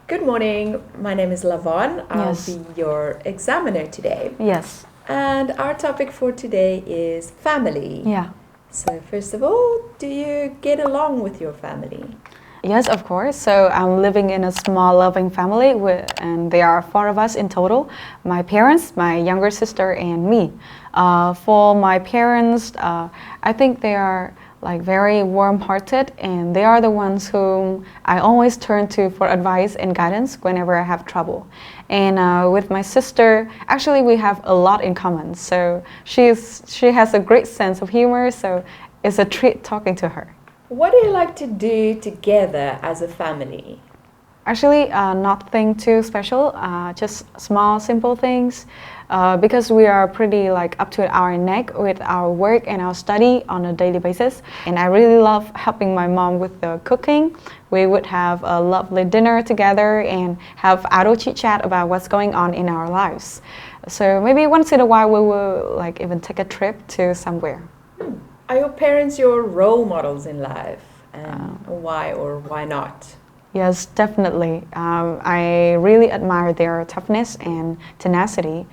Good morning, my name is Lavon. I'll Yes. be your examiner today. Yes. And our topic for today is family. Yeah. So first of all, do you get along with your family? Yes, of course. So I'm living in a small, loving family, and there are four of us in total: my parents, my younger sister, and me. For my parents, I think they are like very warm-hearted, and they are the ones whom I always turn to for advice and guidance whenever I have trouble. And with my sister, actually, we have a lot in common. So she has a great sense of humor. So it's a treat talking to her. What do you like to do together as a family? Actually, nothing too special, just small, simple things. Because we are pretty like up to our neck with our work and our study on a daily basis. And I really love helping my mom with the cooking. We would have a lovely dinner together and have idle chit chat about what's going on in our lives. So maybe once in a while we will like even take a trip to somewhere. Are your parents your role models in life? And why or why not? Yes, definitely. I really admire their toughness and tenacity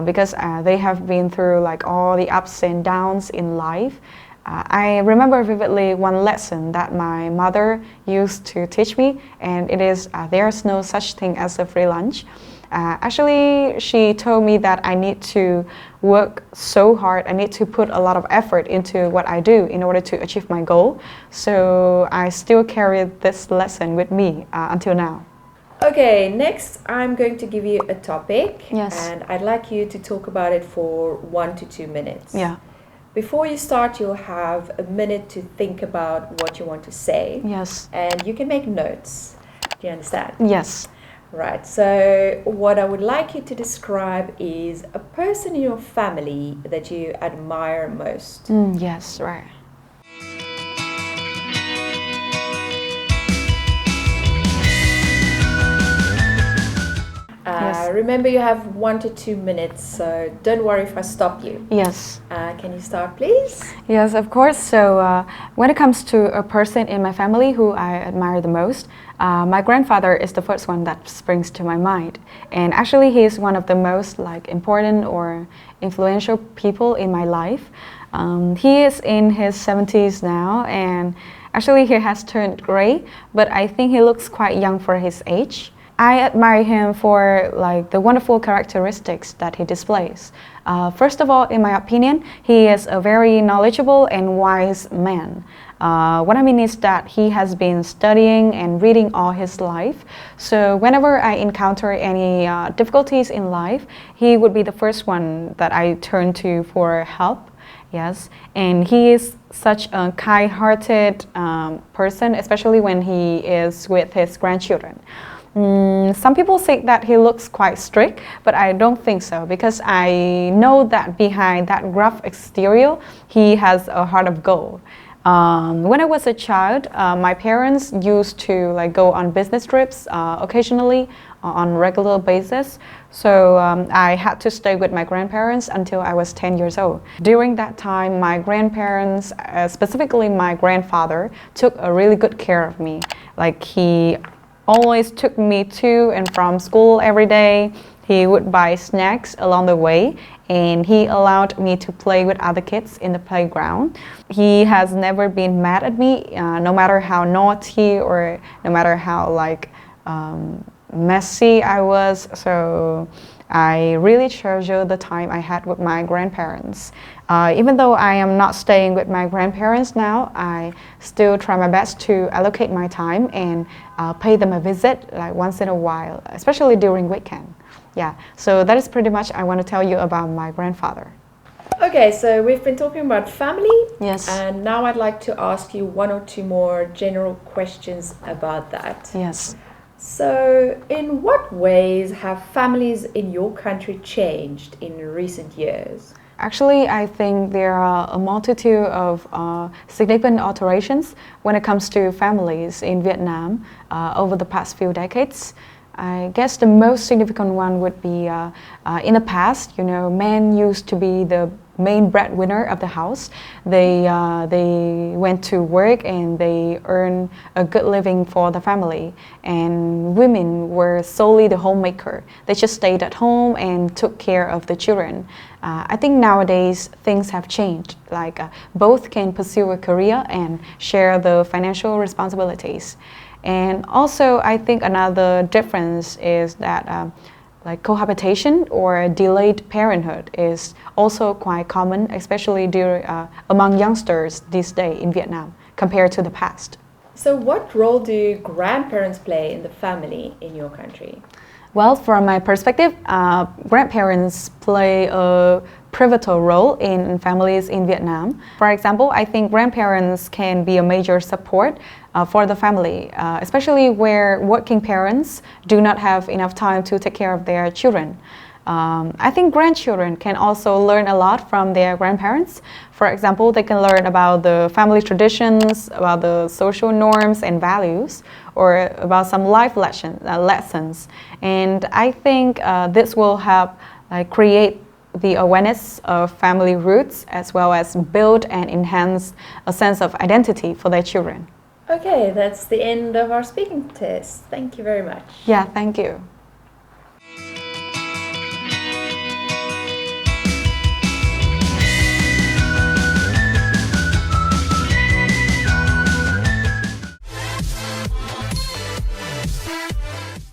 because they have been through like all the ups and downs in life. I remember vividly one lesson that my mother used to teach me, and it is there's no such thing as a free lunch. Actually, she told me that I need to work so hard, I need to put a lot of effort into what I do in order to achieve my goal. So I still carry this lesson with me until now. Okay, next I'm going to give you a topic. Yes. And I'd like you to talk about it for 1 to 2 minutes. Yeah. Before you start, you'll have a minute to think about what you want to say. Yes. And you can make notes. Do you understand? Yes. Right, so what I would like you to describe is a person in your family that you admire most. Yes, right. Yes. Remember, you have 1 to 2 minutes, so don't worry if I stop you. Yes. Can you start, please? Yes, of course. So when it comes to a person in my family who I admire the most, my grandfather is the first one that springs to my mind. And actually, he is one of the most like important or influential people in my life. He is in his 70s now, and actually he has turned gray, but I think he looks quite young for his age. I admire him for like the wonderful characteristics that he displays. First of all, in my opinion, he is a very knowledgeable and wise man. What I mean is that he has been studying and reading all his life. So whenever I encounter any difficulties in life, he would be the first one that I turn to for help. Yes, and he is such a kind-hearted person, especially when he is with his grandchildren. Some people say that he looks quite strict, but I don't think so, because I know that behind that gruff exterior, he has a heart of gold. When I was a child, my parents used to like go on business trips occasionally on regular basis. So I had to stay with my grandparents until I was 10 years old. During that time, my grandparents, specifically my grandfather, took a really good care of me. Like he always took me to and from school every day. He would buy snacks along the way, and he allowed me to play with other kids in the playground. He has never been mad at me, no matter how naughty or no matter how like messy I was. So I really treasure the time I had with my grandparents. Even though I am not staying with my grandparents now, I still try my best to allocate my time and pay them a visit like once in a while, especially during weekend. Yeah, so that is pretty much I want to tell you about my grandfather. Okay, so we've been talking about family. Yes. And now I'd like to ask you 1 or 2 more general questions about that. Yes. So, in what ways have families in your country changed in recent years? Actually, I think there are a multitude of significant alterations when it comes to families in Vietnam over the past few decades. I guess the most significant one would be in the past, men used to be the main breadwinner of the house. They went to work and they earned a good living for the family. And women were solely the homemaker. They just stayed at home and took care of the children. I think nowadays things have changed. Like both can pursue a career and share the financial responsibilities. And also, I think another difference is that like cohabitation or delayed parenthood is also quite common, especially among youngsters these days in Vietnam, compared to the past. So what role do grandparents play in the family in your country? Well, from my perspective, grandparents play a pivotal role in families in Vietnam. For example, I think grandparents can be a major support for the family, especially where working parents do not have enough time to take care of their children. I think grandchildren can also learn a lot from their grandparents. For example, they can learn about the family traditions, about the social norms and values, or about some life lessons. And I think this will help create the awareness of family roots, as well as build and enhance a sense of identity for their children. Okay, that's the end of our speaking test. Thank you very much. Yeah, thank you.